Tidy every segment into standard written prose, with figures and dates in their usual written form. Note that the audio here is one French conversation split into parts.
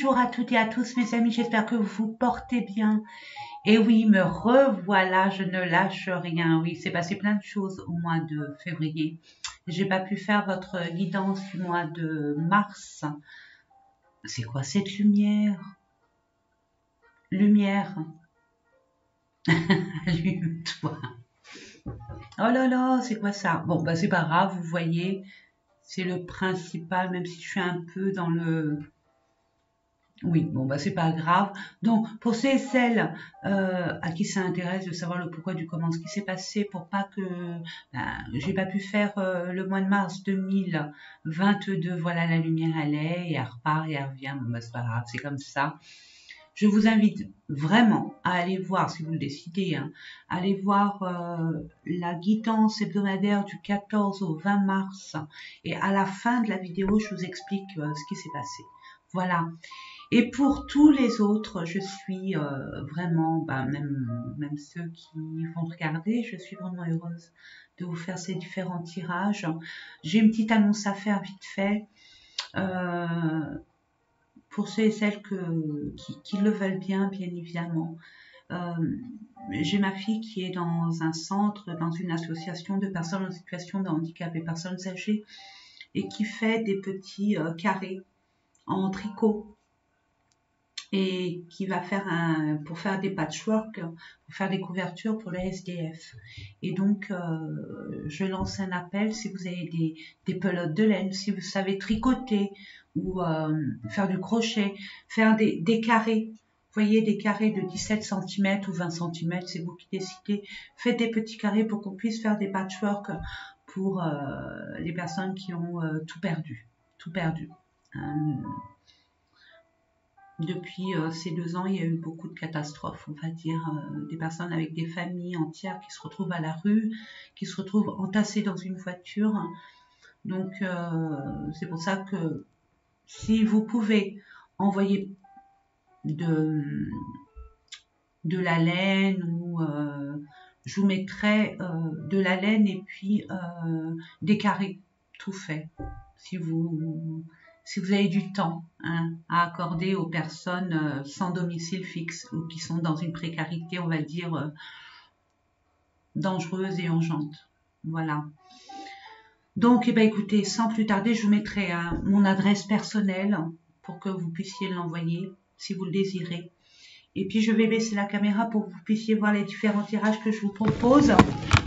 Bonjour à toutes et à tous mes amis, j'espère que vous vous portez bien. Et oui, me revoilà, je ne lâche rien. Oui, c'est passé plein de choses au mois de février. J'ai pas pu faire votre guidance du mois de mars. C'est quoi cette lumière? Lumière. Allume-toi. Oh là là, c'est quoi ça? Bon, bah c'est pas grave, vous voyez, c'est le principal, même si je suis un peu dans le... Oui, bon, bah c'est pas grave. Donc, pour ceux et celles à qui ça intéresse de savoir le pourquoi du comment, ce qui s'est passé pour pas que j'ai pas pu faire le mois de mars 2022, voilà, la lumière elle est, et elle repart et elle revient, bon bah c'est pas grave, c'est comme ça. Je vous invite vraiment à aller voir, si vous le décidez, hein, aller voir la guidance hebdomadaire du 14 au 20 mars. Et à la fin de la vidéo, je vous explique ce qui s'est passé. Voilà. Et pour tous les autres, je suis vraiment, même ceux qui vont regarder, je suis vraiment heureuse de vous faire ces différents tirages. J'ai une petite annonce à faire vite fait. Pour ceux et celles qui le veulent bien évidemment. J'ai ma fille qui est dans un centre, dans une association de personnes en situation de handicap et personnes âgées, et qui fait des petits carrés en tricot, et qui va faire pour faire des patchwork, pour faire des couvertures pour les SDF. Et donc, je lance un appel, si vous avez des pelotes de laine, si vous savez tricoter, ou faire du crochet, faire des carrés. Vous voyez, des carrés de 17 cm ou 20 cm, c'est vous qui décidez. Faites des petits carrés pour qu'on puisse faire des patchwork pour les personnes qui ont tout perdu. Tout perdu. Depuis ces 2 ans, il y a eu beaucoup de catastrophes, on va dire, des personnes avec des familles entières qui se retrouvent à la rue, qui se retrouvent entassées dans une voiture. Donc, c'est pour ça que si vous pouvez envoyer de la laine, ou je vous mettrai de la laine et puis des carrés tout faits, si vous avez du temps à accorder aux personnes sans domicile fixe ou qui sont dans une précarité, on va dire, dangereuse et urgente. Voilà. Donc, écoutez, sans plus tarder, je vous mettrai mon adresse personnelle pour que vous puissiez l'envoyer si vous le désirez. Et puis, je vais baisser la caméra pour que vous puissiez voir les différents tirages que je vous propose.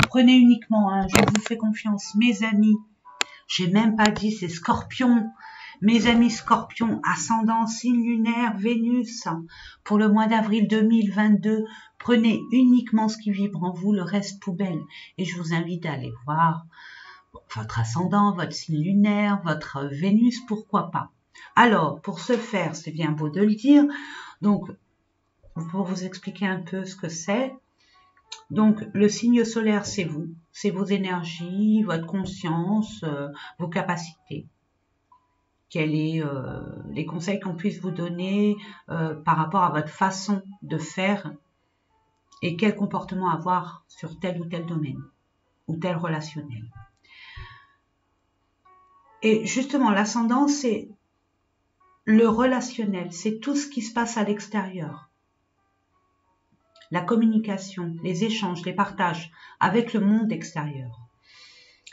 Prenez uniquement, je vous fais confiance, mes amis. J'ai même pas dit, c'est Scorpion. Mes amis Scorpion, ascendant, signe lunaire, Vénus, pour le mois d'avril 2022, prenez uniquement ce qui vibre en vous, le reste poubelle. Et je vous invite à aller voir votre ascendant, votre signe lunaire, votre Vénus, pourquoi pas. Alors, pour ce faire, c'est bien beau de le dire, donc, pour vous expliquer un peu ce que c'est. Donc, le signe solaire, c'est vous, c'est vos énergies, votre conscience, vos capacités. Quels sont les conseils qu'on puisse vous donner par rapport à votre façon de faire et quel comportement avoir sur tel ou tel domaine ou tel relationnel. Et justement, l'ascendant, c'est le relationnel, c'est tout ce qui se passe à l'extérieur. La communication, les échanges, les partages avec le monde extérieur.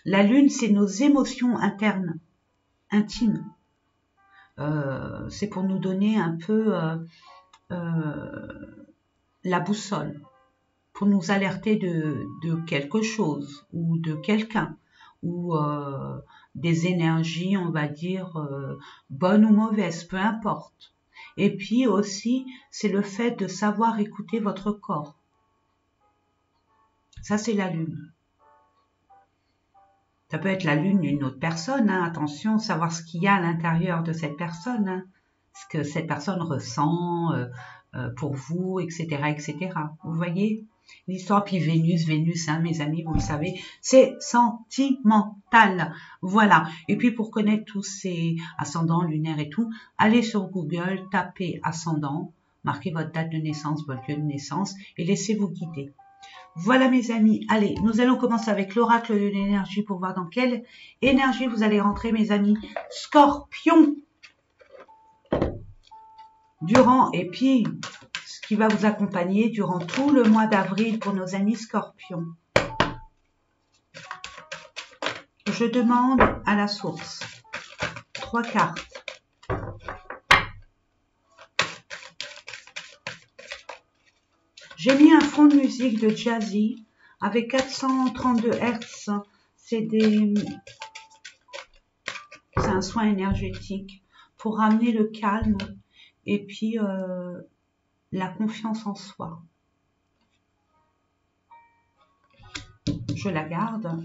La lune, c'est nos émotions internes, intimes. C'est pour nous donner un peu la boussole, pour nous alerter de quelque chose ou de quelqu'un, ou des énergies, on va dire, bonnes ou mauvaises, peu importe. Et puis aussi, c'est le fait de savoir écouter votre corps. Ça, c'est la lune. Ça peut être la lune d'une autre personne, attention, savoir ce qu'il y a à l'intérieur de cette personne, ce que cette personne ressent pour vous, etc., etc. Vous voyez l'histoire. Puis Vénus, mes amis, vous le savez, c'est sentimental. Voilà. Et puis pour connaître tous ces ascendants lunaires et tout, allez sur Google, tapez ascendant, marquez votre date de naissance, votre lieu de naissance et laissez-vous guider. Voilà mes amis, allez, nous allons commencer avec l'oracle de l'énergie pour voir dans quelle énergie vous allez rentrer mes amis. Scorpion. et puis ce qui va vous accompagner durant tout le mois d'avril pour nos amis scorpions. Je demande à la source 3 cartes. J'ai mis un fond de musique de Jazzy avec 432 Hz. C'est un soin énergétique pour ramener le calme et puis la confiance en soi. Je la garde.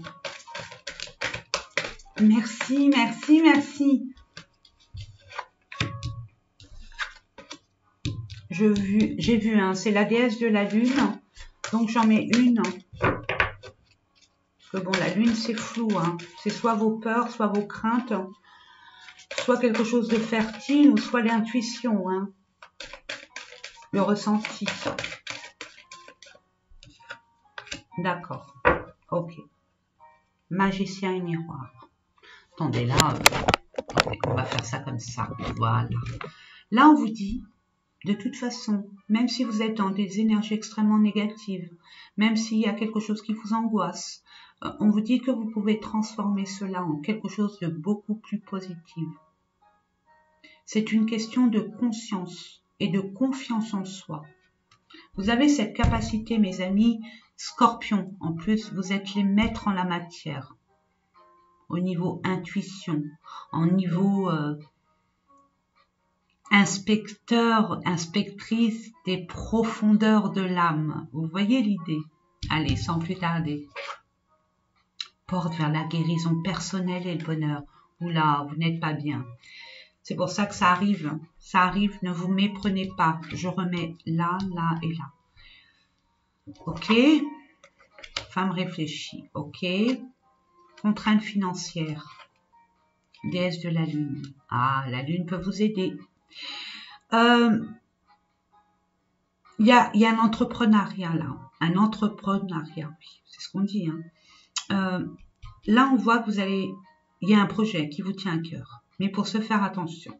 Merci, merci, merci. J'ai vu, hein, c'est la déesse de la lune, donc j'en mets une. Parce que bon, la lune c'est flou, hein. C'est soit vos peurs, soit vos craintes, soit quelque chose de fertile, ou soit l'intuition, hein. Le ressenti. D'accord, ok. Magicien et miroir. Attendez, là, on va faire ça comme ça, voilà. Là, on vous dit, de toute façon, même si vous êtes dans des énergies extrêmement négatives, même s'il y a quelque chose qui vous angoisse, on vous dit que vous pouvez transformer cela en quelque chose de beaucoup plus positif. C'est une question de conscience et de confiance en soi. Vous avez cette capacité, mes amis, Scorpion. En plus, vous êtes les maîtres en la matière. Au niveau intuition, au niveau inspecteur, inspectrice des profondeurs de l'âme. Vous voyez l'idée? Allez, sans plus tarder. Porte vers la guérison personnelle et le bonheur. Oula, vous n'êtes pas bien. C'est pour ça que ça arrive. Ça arrive, ne vous méprenez pas. Je remets là, là et là. Ok. Femme réfléchie. Ok. Contrainte financière. Déesse de la lune. Ah, la lune peut vous aider. Il y a un entrepreneuriat là. Un entrepreneuriat, oui, c'est ce qu'on dit. Hein. Là, on voit que il y a un projet qui vous tient à cœur. Mais pour se faire attention.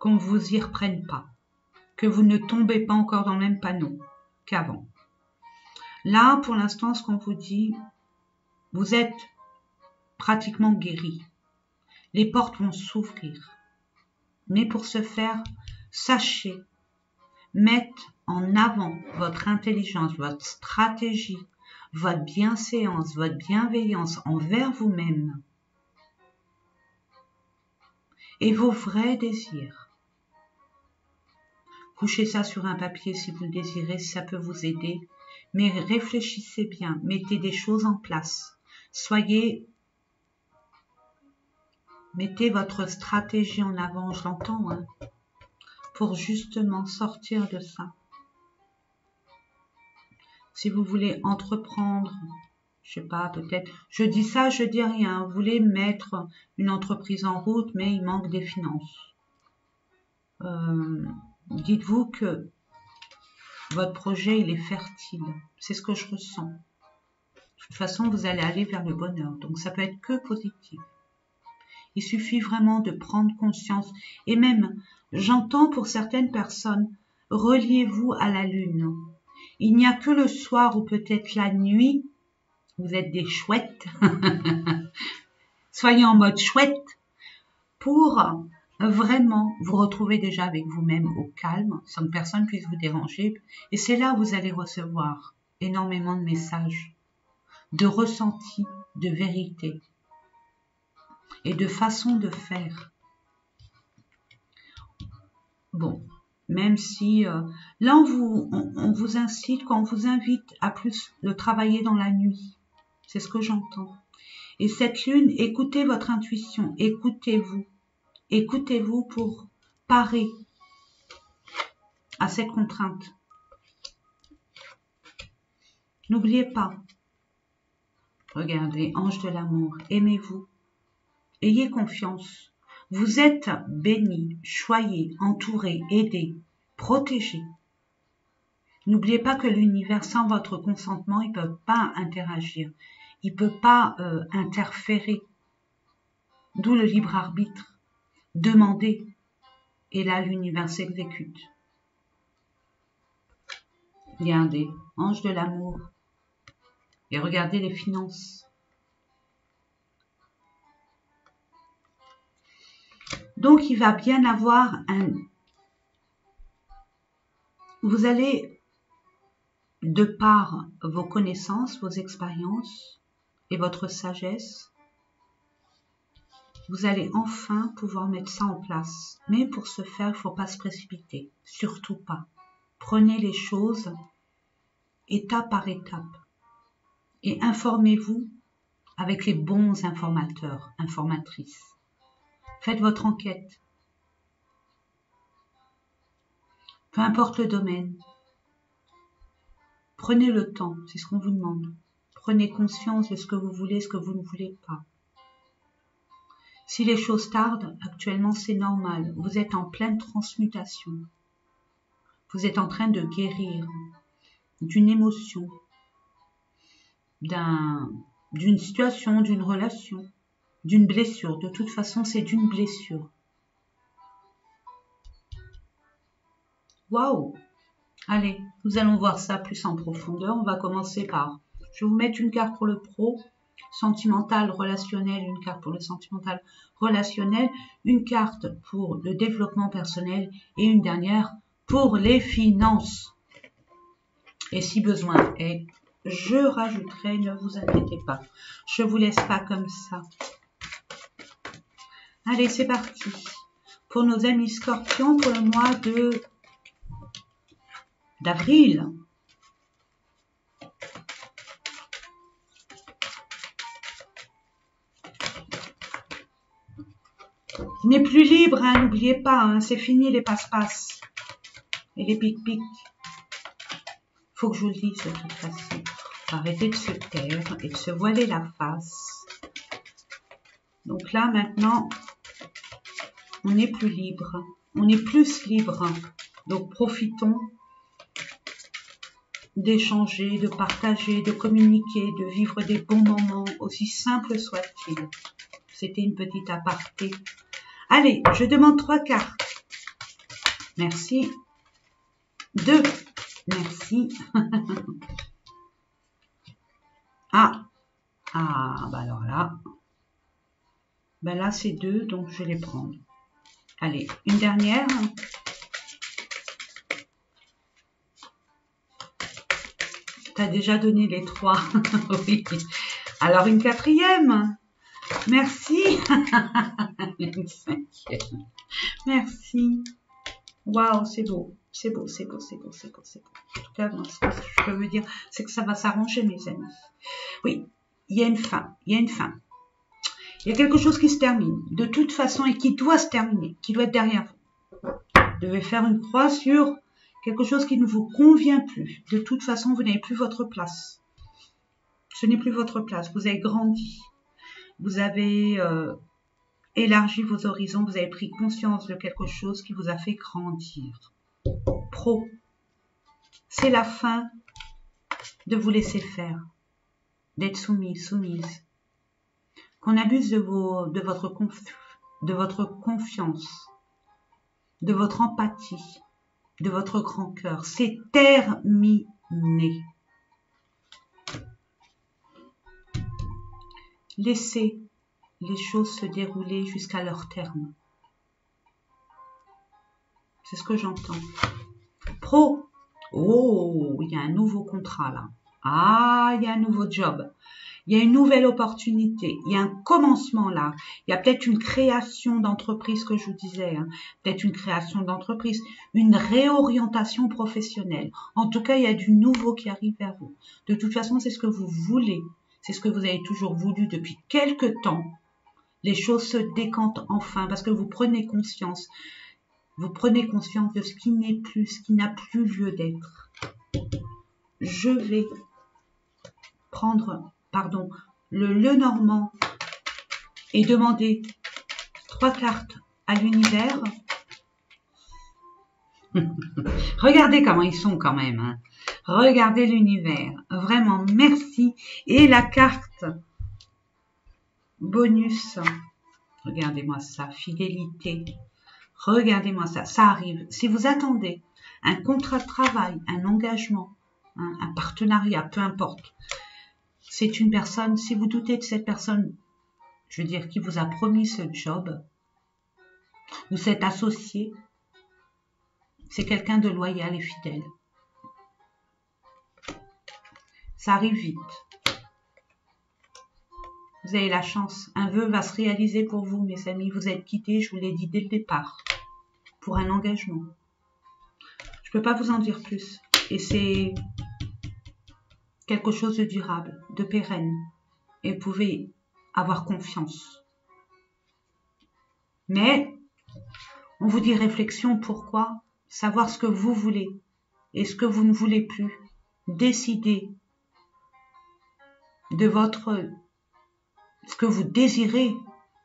Qu'on ne vous y reprenne pas. Que vous ne tombez pas encore dans le même panneau qu'avant. Là, pour l'instant, ce qu'on vous dit, vous êtes pratiquement guéri. Les portes vont s'ouvrir. Mais pour ce faire, sachez mettre en avant votre intelligence, votre stratégie, votre bienséance, votre bienveillance envers vous-même et vos vrais désirs. Couchez ça sur un papier si vous le désirez, si ça peut vous aider. Mais réfléchissez bien, mettez des choses en place. Mettez votre stratégie en avant, je l'entends, hein, pour justement sortir de ça. Si vous voulez entreprendre, je sais pas, peut-être, je dis ça, je dis rien, vous voulez mettre une entreprise en route, mais il manque des finances. Dites-vous que votre projet, il est fertile. C'est ce que je ressens. De toute façon, vous allez aller vers le bonheur. Donc, ça peut être que positif. Il suffit vraiment de prendre conscience. Et même, j'entends pour certaines personnes, reliez-vous à la lune. Il n'y a que le soir ou peut-être la nuit. Vous êtes des chouettes. Soyez en mode chouette pour vraiment vous retrouver déjà avec vous-même au calme, sans que personne puisse vous déranger. Et c'est là où vous allez recevoir énormément de messages, de ressentis, de vérité et de façon de faire. Bon, même si là on vous incite, quand on vous invite à plus le travailler dans la nuit, c'est ce que j'entends. Et cette lune, écoutez votre intuition, écoutez-vous pour parer à cette contrainte. N'oubliez pas, regardez, ange de l'amour, aimez-vous, ayez confiance. Vous êtes bénis, choyés, entourés, aidés, protégés. N'oubliez pas que l'univers, sans votre consentement, il ne peut pas interagir. Il ne peut pas interférer. D'où le libre arbitre. Demandez. Et là, l'univers s'exécute. Regardez, ange de l'amour. Et regardez les finances. Donc, il va bien avoir un... Vous allez, de par vos connaissances, vos expériences et votre sagesse, vous allez enfin pouvoir mettre ça en place. Mais pour ce faire, il ne faut pas se précipiter. Surtout pas. Prenez les choses étape par étape. Et informez-vous avec les bons informateurs, informatrices. Faites votre enquête. Peu importe le domaine. Prenez le temps, c'est ce qu'on vous demande. Prenez conscience de ce que vous voulez, ce que vous ne voulez pas. Si les choses tardent, actuellement c'est normal. Vous êtes en pleine transmutation. Vous êtes en train de guérir d'une émotion, d'une situation, d'une relation, d'une blessure. De toute façon, c'est d'une blessure. Waouh! Allez, nous allons voir ça plus en profondeur. On va commencer par... Je vais vous mettre une carte pour le pro, sentimental, relationnel, une carte pour le sentimental, relationnel, une carte pour le développement personnel et une dernière pour les finances. Et si besoin est, je rajouterai, ne vous inquiétez pas. Je ne vous laisse pas comme ça. Allez, c'est parti. Pour nos amis scorpions, pour le mois d'avril. Vous n'êtes plus libre, hein, n'oubliez pas, hein, c'est fini les passe-passe et les pic-pic. Faut que je vous le dise de toute façon. Arrêtez de se taire et de se voiler la face. Donc là, maintenant, on n'est plus libre. On est plus libre. Donc profitons d'échanger, de partager, de communiquer, de vivre des bons moments, aussi simples soient-ils. C'était une petite aparté. Allez, je demande 3 cartes. Merci. 2. Merci. Ah, bah alors là. Ben là, c'est 2, donc je vais les prendre. Allez, une dernière. Tu as déjà donné les 3. Oui. Alors, une 4e. Merci. Une 5e. Merci. Waouh, c'est beau. C'est beau, c'est beau, c'est beau, c'est beau, c'est beau. En tout cas, moi, ce que je peux vous dire, c'est que ça va s'arranger, mes amis. Oui, il y a une fin. Il y a une fin. Il y a quelque chose qui se termine, de toute façon, et qui doit se terminer, qui doit être derrière vous. Vous devez faire une croix sur quelque chose qui ne vous convient plus. De toute façon, vous n'avez plus votre place. Ce n'est plus votre place. Vous avez grandi. Vous avez élargi vos horizons. Vous avez pris conscience de quelque chose qui vous a fait grandir. Pro. C'est la fin de vous laisser faire. D'être soumis, soumise. Qu'on abuse de votre confiance, de votre empathie, de votre grand cœur. C'est terminé. Laissez les choses se dérouler jusqu'à leur terme. C'est ce que j'entends. Pro. Oh, il y a un nouveau contrat là. Ah, il y a un nouveau job. Il y a une nouvelle opportunité, il y a un commencement là, il y a peut-être une création d'entreprise que je vous disais, hein. Peut-être une création d'entreprise, une réorientation professionnelle. En tout cas, il y a du nouveau qui arrive vers vous. De toute façon, c'est ce que vous voulez, c'est ce que vous avez toujours voulu depuis quelque temps. Les choses se décantent enfin parce que vous prenez conscience de ce qui n'est plus, ce qui n'a plus lieu d'être. Je vais prendre... Pardon, le Lenormand et demander 3 cartes à l'univers. Regardez comment ils sont quand même. Hein. Regardez l'univers. Vraiment, merci. Et la carte bonus. Regardez-moi ça. Fidélité. Regardez-moi ça, ça arrive. Si vous attendez un contrat de travail, un engagement, un partenariat, peu importe, c'est une personne, si vous doutez de cette personne, je veux dire, qui vous a promis ce job, ou cet associé, c'est quelqu'un de loyal et fidèle. Ça arrive vite. Vous avez la chance. Un vœu va se réaliser pour vous, mes amis. Vous êtes quittés, je vous l'ai dit dès le départ, pour un engagement. Je ne peux pas vous en dire plus. Et c'est quelque chose de durable, de pérenne. Et vous pouvez avoir confiance. Mais, on vous dit réflexion, pourquoi? Savoir ce que vous voulez et ce que vous ne voulez plus. Décider de ce que vous désirez,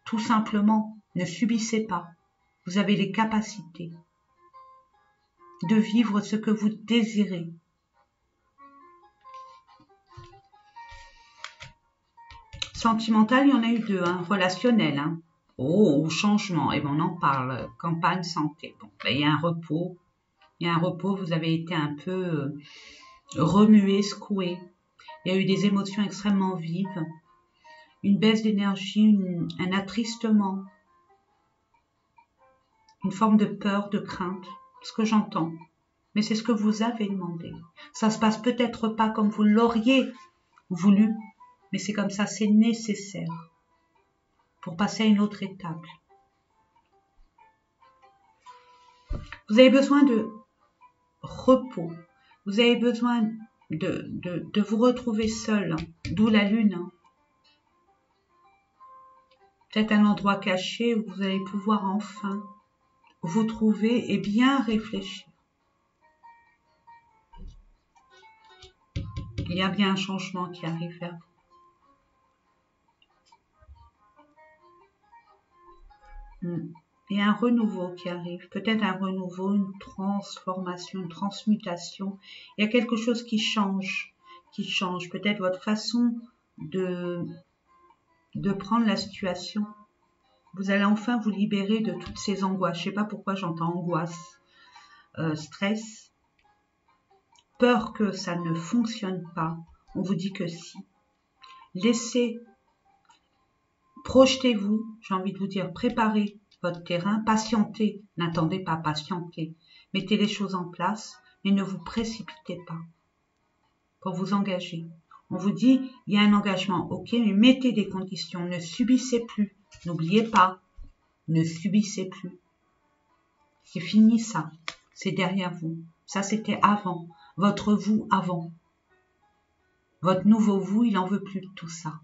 tout simplement. Ne subissez pas. Vous avez les capacités de vivre ce que vous désirez. Sentimental, il y en a eu deux. Relationnel. Oh, changement. Et bon, on en parle. Campagne, santé. Bon, ben, il y a un repos. Il y a un repos. Vous avez été un peu remué, secoué. Il y a eu des émotions extrêmement vives. Une baisse d'énergie, un attristement. Une forme de peur, de crainte. Ce que j'entends. Mais c'est ce que vous avez demandé. Ça se passe peut-être pas comme vous l'auriez voulu, mais c'est comme ça, c'est nécessaire pour passer à une autre étape. Vous avez besoin de repos. Vous avez besoin de vous retrouver seul, d'où la lune. Peut-être un endroit caché où vous allez pouvoir enfin vous trouver et bien réfléchir. Il y a bien un changement qui arrive vers vous. Il y a un renouveau qui arrive, peut-être un renouveau, une transformation, une transmutation. Il y a quelque chose qui change, peut-être votre façon de prendre la situation. Vous allez enfin vous libérer de toutes ces angoisses. Je ne sais pas pourquoi j'entends angoisse, stress, peur que ça ne fonctionne pas. On vous dit que si. Laissez, projetez-vous, j'ai envie de vous dire, préparez votre terrain, patientez, n'attendez pas, patientez. Mettez les choses en place, mais ne vous précipitez pas pour vous engager. On vous dit, il y a un engagement, ok, mais mettez des conditions, ne subissez plus. N'oubliez pas, ne subissez plus. C'est fini ça, c'est derrière vous. Ça c'était avant, votre vous avant. Votre nouveau vous, il n'en veut plus de tout ça.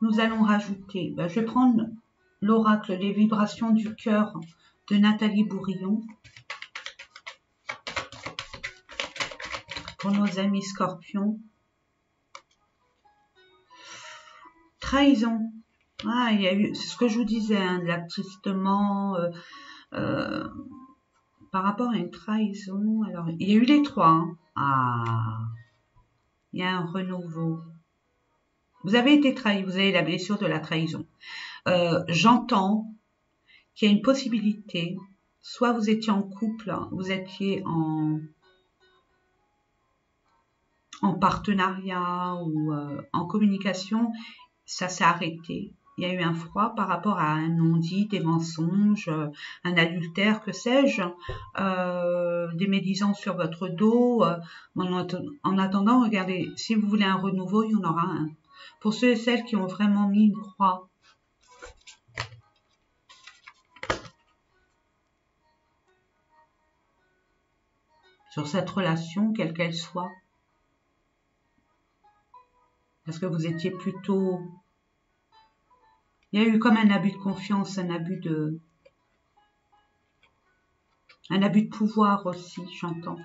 Nous allons rajouter, je vais prendre l'oracle, les vibrations du cœur de Nathalie Bourillon. Pour nos amis scorpions. Trahison. Il y a eu, c'est ce que je vous disais, de l'attristement par rapport à une trahison. Alors, il y a eu les trois. Il y a un renouveau. Vous avez été trahi, vous avez la blessure de la trahison. J'entends qu'il y a une possibilité, soit vous étiez en couple, vous étiez en partenariat ou en communication, ça s'est arrêté. Il y a eu un froid par rapport à un non-dit, des mensonges, un adultère, que sais-je, des médisances sur votre dos. En attendant, regardez, si vous voulez un renouveau, il y en aura un. Pour ceux et celles qui ont vraiment mis une croix sur cette relation, quelle qu'elle soit, parce que vous étiez plutôt... Il y a eu comme un abus de confiance, un abus de pouvoir aussi, j'entends.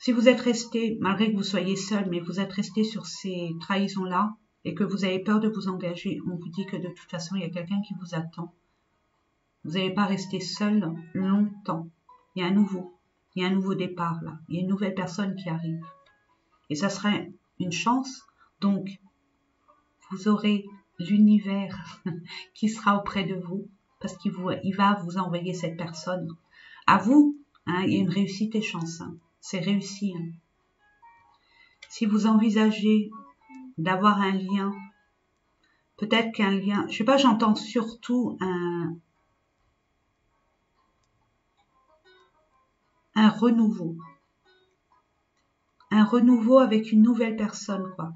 Si vous êtes resté, malgré que vous soyez seul, mais vous êtes resté sur ces trahisons-là et que vous avez peur de vous engager, on vous dit que de toute façon, il y a quelqu'un qui vous attend. Vous n'allez pas rester seul longtemps. Il y a un nouveau départ là. Il y a une nouvelle personne qui arrive. Et ça serait une chance. Donc, vous aurez l'univers qui sera auprès de vous, parce qu'il va vous envoyer cette personne. À vous, hein, il y a une réussite et chance. Hein. C'est réussi. Hein. Si vous envisagez d'avoir un lien, peut-être qu'un lien, je sais pas, j'entends surtout un renouveau. Un renouveau avec une nouvelle personne, quoi.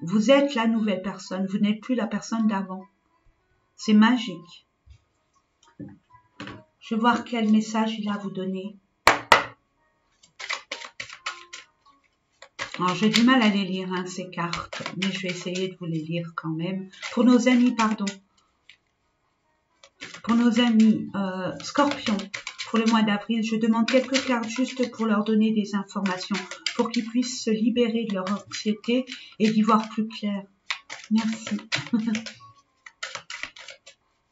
Vous êtes la nouvelle personne, vous n'êtes plus la personne d'avant. C'est magique. Je vais voir quel message il a à vous donner. Alors, j'ai du mal à les lire, hein, ces cartes, mais je vais essayer de vous les lire quand même. Pour nos amis, pardon. Pour nos amis Scorpions, pour le mois d'avril, je demande quelques cartes juste pour leur donner des informations, pour qu'ils puissent se libérer de leur anxiété et d'y voir plus clair. Merci.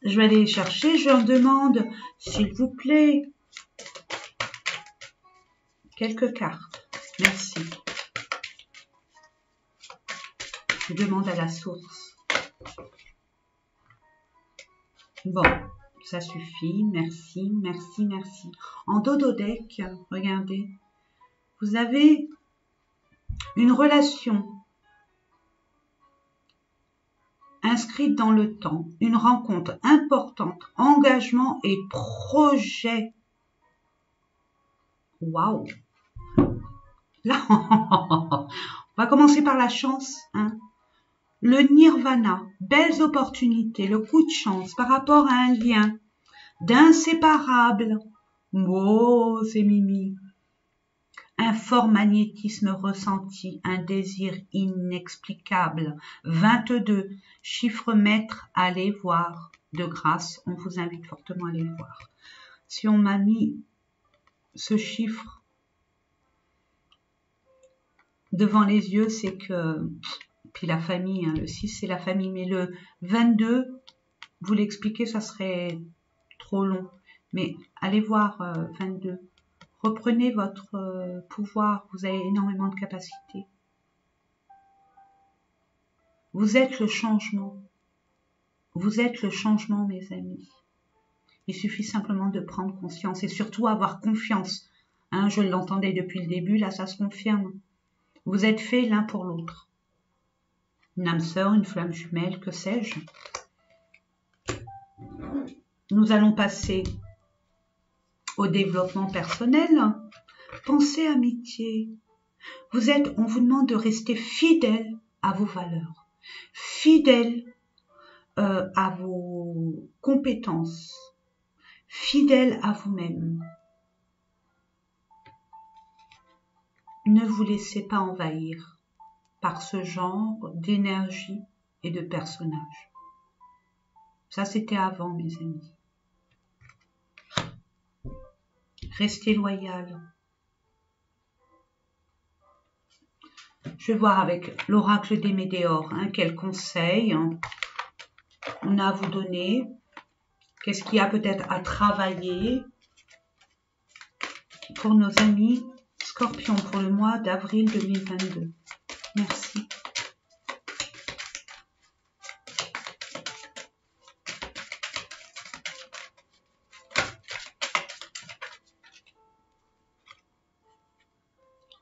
Je vais aller les chercher, je leur demande, s'il vous plaît, quelques cartes. Merci. Je demande à la source. Bon, ça suffit. Merci, merci, merci. En dodo deck, regardez, vous avez une relation inscrite dans le temps, une rencontre importante, engagement et projet. Waouh! Là, on va commencer par la chance, hein. Le nirvana, belles opportunités, le coup de chance par rapport à un lien d'inséparable. Oh, c'est Mimi. Un fort magnétisme ressenti, un désir inexplicable. 22, chiffre maître, allez voir. De grâce, on vous invite fortement à aller le voir. Si on m'a mis ce chiffre devant les yeux, c'est que... Puis la famille, hein, le 6 c'est la famille, mais le 22, vous l'expliquer, ça serait trop long. Mais allez voir 22. Reprenez votre pouvoir, vous avez énormément de capacités. Vous êtes le changement. Vous êtes le changement, mes amis. Il suffit simplement de prendre conscience et surtout avoir confiance. Hein, je l'entendais depuis le début, là ça se confirme. Vous êtes faits l'un pour l'autre. Une âme sœur, une flamme jumelle, que sais-je. Nous allons passer au développement personnel. Pensez amitié. On vous demande de rester fidèle à vos valeurs, fidèle à vos compétences, fidèle à vous-même. Ne vous laissez pas envahir par ce genre d'énergie et de personnages. Ça, c'était avant, mes amis. Restez loyal. Je vais voir avec l'oracle des Médéors, hein, quel conseil on a à vous donner. Qu'est-ce qu'il y a peut-être à travailler pour nos amis Scorpions pour le mois d'avril 2022. Merci.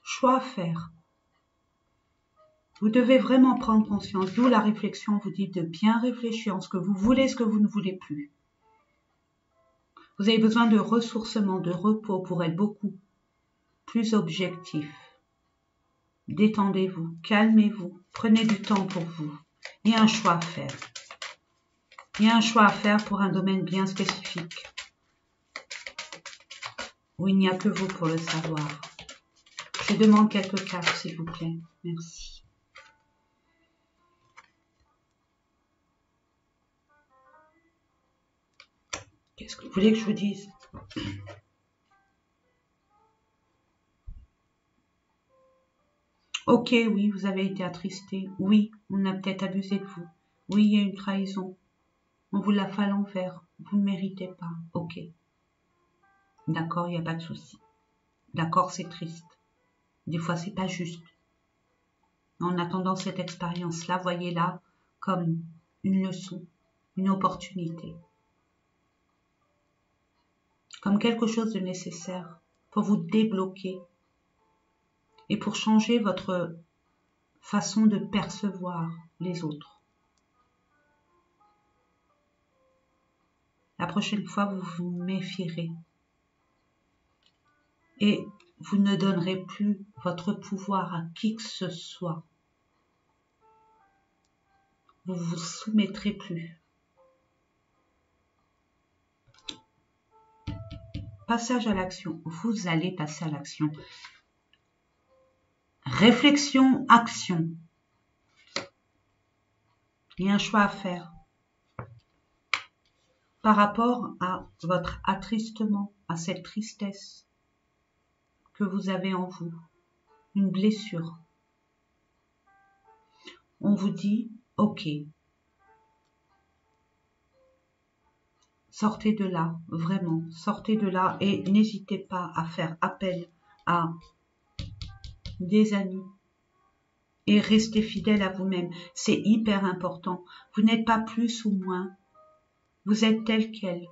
Choix à faire. Vous devez vraiment prendre conscience, d'où la réflexion, vous dit de bien réfléchir en ce que vous voulez, ce que vous ne voulez plus. Vous avez besoin de ressourcement, de repos pour être beaucoup plus objectif. Détendez-vous, calmez-vous, prenez du temps pour vous. Il y a un choix à faire. Il y a un choix à faire pour un domaine bien spécifique, où il n'y a que vous pour le savoir. Je demande quelques cartes, s'il vous plaît. Merci. Qu'est-ce que vous voulez que je vous dise? Ok, oui, vous avez été attristé. Oui, on a peut-être abusé de vous. Oui, il y a une trahison. On vous l'a fait à l'envers. Vous ne méritez pas. Ok. D'accord, il n'y a pas de souci. D'accord, c'est triste. Des fois, c'est pas juste. En attendant cette expérience-là, voyez-la comme une leçon, une opportunité, comme quelque chose de nécessaire pour vous débloquer et pour changer votre façon de percevoir les autres. La prochaine fois, vous vous méfierez et vous ne donnerez plus votre pouvoir à qui que ce soit. Vous vous soumettrez plus. Passage à l'action. Vous allez passer à l'action. Réflexion, action. Il y a un choix à faire par rapport à votre attristement, à cette tristesse que vous avez en vous, une blessure. On vous dit, ok, sortez de là, vraiment, sortez de là et n'hésitez pas à faire appel à des amis et restez fidèle à vous-même. C'est hyper important. Vous n'êtes pas plus ou moins. Vous êtes tel quel.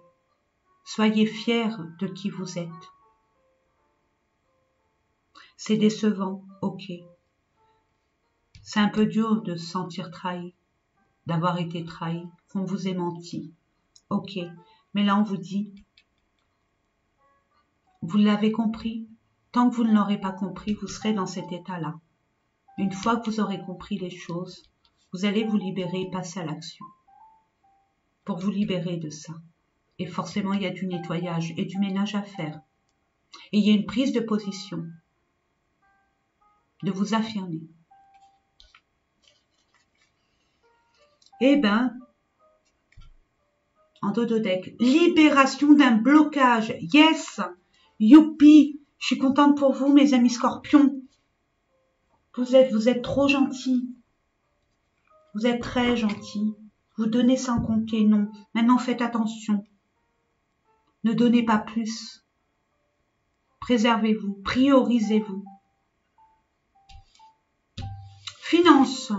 Soyez fiers de qui vous êtes. C'est décevant, ok. C'est un peu dur de se sentir trahi, d'avoir été trahi, qu'on vous ait menti. Ok, mais là on vous dit, vous l'avez compris. Tant que vous ne l'aurez pas compris, vous serez dans cet état-là. Une fois que vous aurez compris les choses, vous allez vous libérer et passer à l'action. Pour vous libérer de ça. Et forcément, il y a du nettoyage et du ménage à faire. Et il y a une prise de position. De vous affirmer. Eh ben, en dododeck, libération d'un blocage. Yes, youpi, je suis contente pour vous, mes amis scorpions. Vous êtes trop gentils. Vous êtes très gentils. Vous donnez sans compter, non. Maintenant, faites attention. Ne donnez pas plus. Préservez-vous, priorisez-vous. Finance.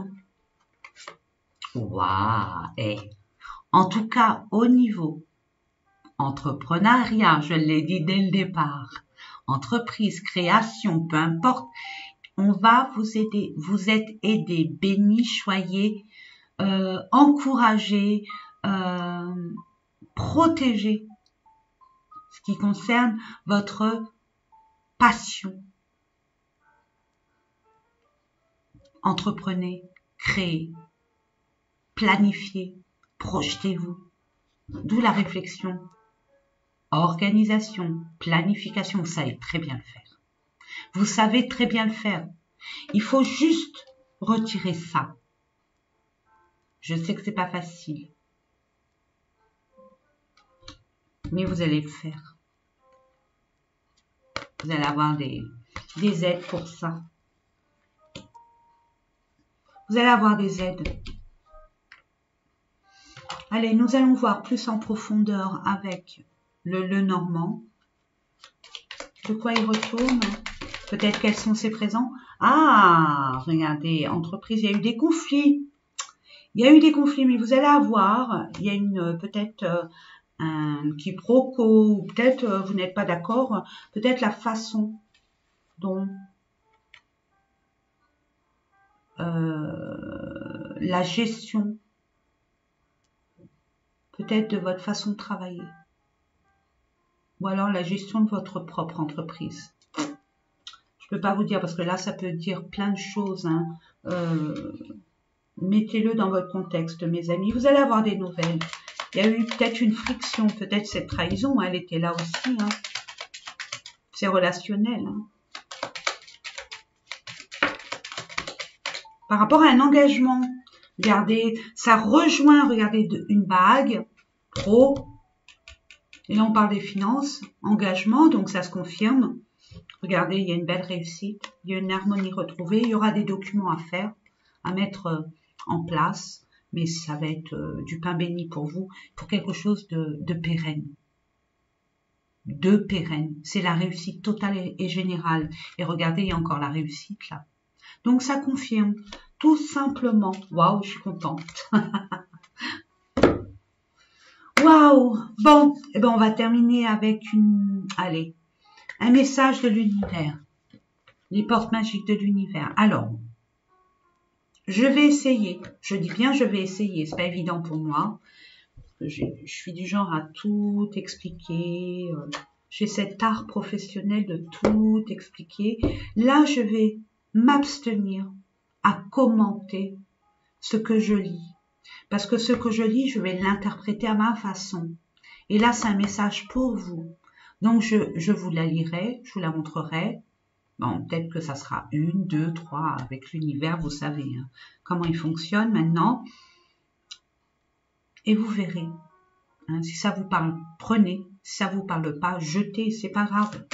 Waouh, en tout cas, au niveau entrepreneuriat, je l'ai dit dès le départ, entreprise, création, peu importe, on va vous aider. Vous êtes aidés, bénis, choyés, encouragés, protégés. Ce qui concerne votre passion. Entreprenez, créez, planifiez, projetez-vous. D'où la réflexion. Organisation, planification, vous savez très bien le faire. Vous savez très bien le faire. Il faut juste retirer ça. Je sais que c'est pas facile. Mais vous allez le faire. Vous allez avoir des aides pour ça. Vous allez avoir des aides. Allez, nous allons voir plus en profondeur avec le Normand. De quoi il retourne? Peut-être quels sont ses présents? Ah, regardez, entreprise, il y a eu des conflits. Il y a eu des conflits, mais vous allez avoir, il y a peut-être un quiproquo, peut-être vous n'êtes pas d'accord, peut-être la façon dont la gestion peut-être de votre façon de travailler ou alors la gestion de votre propre entreprise. Je peux pas vous dire parce que là ça peut dire plein de choses, hein. Mettez-le dans votre contexte, mes amis. Vous allez avoir des nouvelles. Il y a eu peut-être une friction, peut-être cette trahison, elle était là aussi, hein. C'est relationnel, hein. Par rapport à un engagement, regardez, ça rejoint, regardez, une bague, pro, et là on parle des finances, engagement, donc ça se confirme. Regardez, il y a une belle réussite, il y a une harmonie retrouvée, il y aura des documents à faire, à mettre en place, mais ça va être du pain béni pour vous, pour quelque chose de pérenne. De pérenne, c'est la réussite totale et générale. Et regardez, il y a encore la réussite là. Donc ça confirme. tout simplement. Waouh, je suis contente. Waouh. Bon, eh ben on va terminer avec un message de l'univers. Les portes magiques de l'univers. Alors, je vais essayer. Je dis bien je vais essayer. C'est pas évident pour moi. Je suis du genre à tout expliquer. J'ai cet art professionnel de tout expliquer. Là, je vais m'abstenir à commenter ce que je lis. Parce que ce que je lis, je vais l'interpréter à ma façon. Et là, c'est un message pour vous. Donc, je vous la lirai, je vous la montrerai. Bon, peut-être que ça sera 1, 2, 3 avec l'univers, vous savez hein, comment il fonctionne maintenant. Et vous verrez. Hein, si ça vous parle, prenez. Si ça vous parle pas, jetez, c'est pas grave.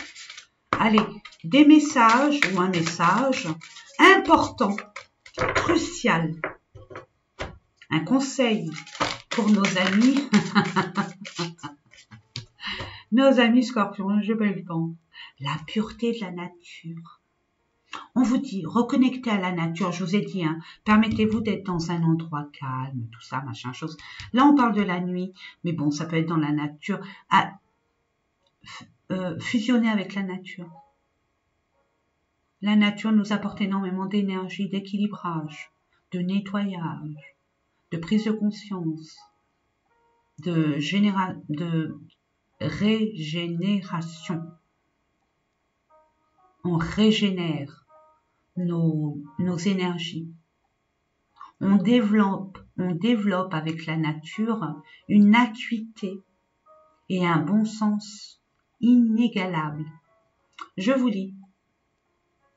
Allez, des messages ou un message important, crucial. Un conseil pour nos amis. Nos amis scorpions, je vais le temps. La pureté de la nature. On vous dit, reconnectez à la nature. Je vous ai dit, hein, permettez-vous d'être dans un endroit calme, tout ça, machin, chose. Là, on parle de la nuit, mais bon, ça peut être dans la nature. Fusionner avec la nature. La nature nous apporte énormément d'énergie, d'équilibrage, de nettoyage, de prise de conscience, de régénération. On régénère nos énergies. On développe avec la nature une acuité et un bon sens inégalable. Je vous lis.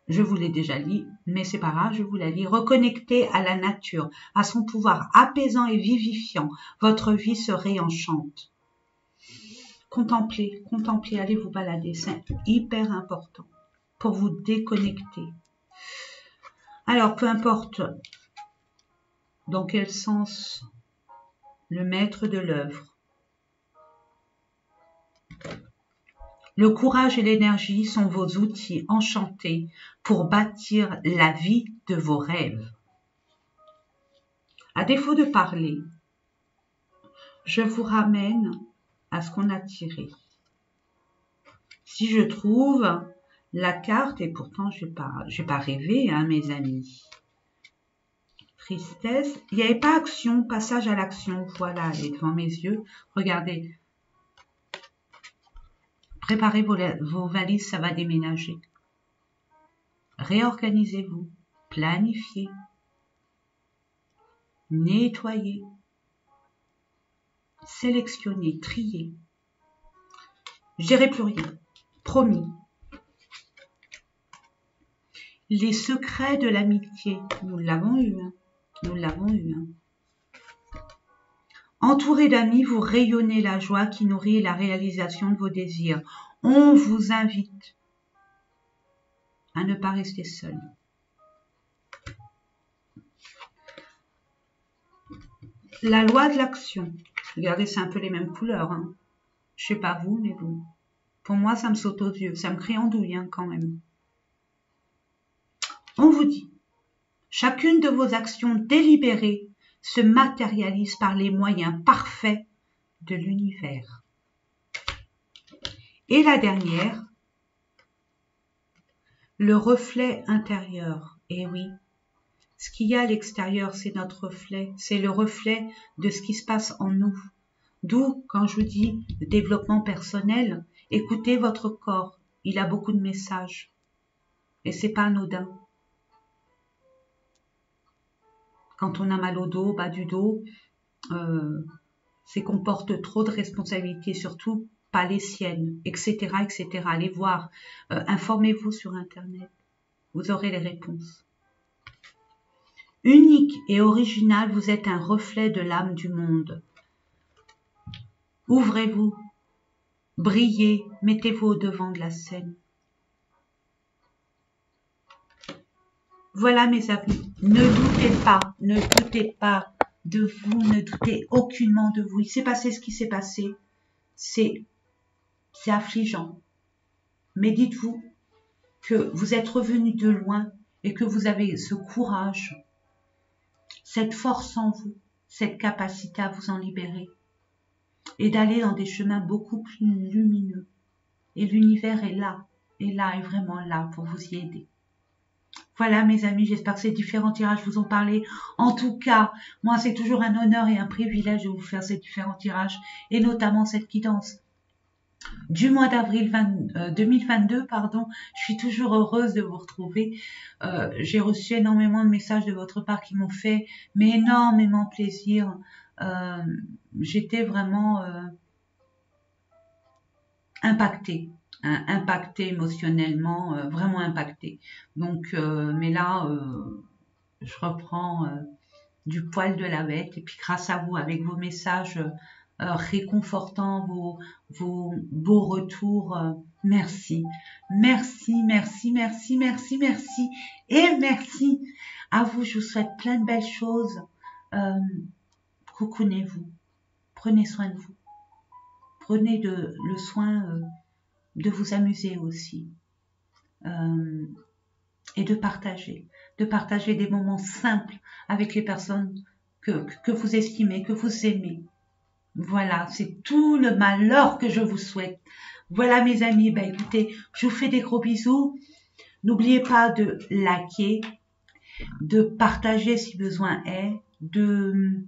Je vous l'ai déjà lu, mais c'est pas grave, je vous la lis. Reconnectez à la nature, à son pouvoir apaisant et vivifiant. Votre vie se réenchante. Contemplez, allez vous balader, c'est hyper important pour vous déconnecter. Alors, peu importe dans quel sens le maître de l'œuvre, le courage et l'énergie sont vos outils enchantés pour bâtir la vie de vos rêves. À défaut de parler, je vous ramène à ce qu'on a tiré. Si je trouve la carte, et pourtant je n'ai pas rêvé, hein, mes amis. Tristesse, il n'y avait pas action, passage à l'action, voilà, elle est devant mes yeux. Regardez, préparez vos valises, ça va déménager. Réorganisez-vous, planifiez, nettoyez, sélectionnez, triez. Je dirai plus rien, promis. Les secrets de l'amitié, nous l'avons eu, hein. Nous l'avons eu. Hein. Entouré d'amis, vous rayonnez la joie qui nourrit la réalisation de vos désirs. On vous invite à ne pas rester seul. La loi de l'action. Regardez, c'est un peu les mêmes couleurs. Hein. Je sais pas vous, mais bon. Pour moi, ça me saute aux yeux. Ça me crie en douille hein, quand même. On vous dit, chacune de vos actions délibérées se matérialise par les moyens parfaits de l'univers. Et la dernière, le reflet intérieur. Eh oui, ce qu'il y a à l'extérieur, c'est notre reflet. C'est le reflet de ce qui se passe en nous. D'où, quand je vous dis développement personnel, écoutez votre corps. Il a beaucoup de messages. Et c'est pas anodin. Quand on a mal au dos, bas du dos, c'est qu'on porte trop de responsabilités, surtout pas les siennes, etc., etc. Allez voir, informez-vous sur Internet, vous aurez les réponses. Unique et original, vous êtes un reflet de l'âme du monde. Ouvrez-vous, brillez, mettez-vous au devant de la scène. Voilà mes amis, ne doutez pas de vous, ne doutez aucunement de vous. Il s'est passé ce qui s'est passé, c'est affligeant. Mais dites-vous que vous êtes revenu de loin et que vous avez ce courage cette force en vous, cette capacité à vous en libérer et d'aller dans des chemins beaucoup plus lumineux. Et l'univers est vraiment là pour vous y aider. Voilà mes amis, j'espère que ces différents tirages vous ont parlé. En tout cas, moi c'est toujours un honneur et un privilège de vous faire ces différents tirages et notamment cette guidance du mois d'avril 2022, pardon. Je suis toujours heureuse de vous retrouver. J'ai reçu énormément de messages de votre part qui m'ont fait énormément plaisir. J'étais vraiment impactée. Impacté émotionnellement, vraiment impacté. Donc, mais là, je reprends du poil de la bête. Et puis, grâce à vous, avec vos messages réconfortants, vos beaux retours, merci. Merci, merci, merci, merci, merci. Et merci à vous. Je vous souhaite plein de belles choses. Cocoonez-vous. Prenez soin de vous. Prenez le soin de vous amuser aussi et de partager des moments simples avec les personnes que vous estimez, que vous aimez. Voilà, c'est tout le malheur que je vous souhaite. Voilà mes amis, bah écoutez, je vous fais des gros bisous. N'oubliez pas de liker, de partager si besoin est, de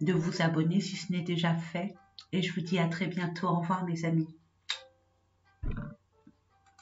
vous abonner si ce n'est déjà fait. Et je vous dis à très bientôt. Au revoir mes amis.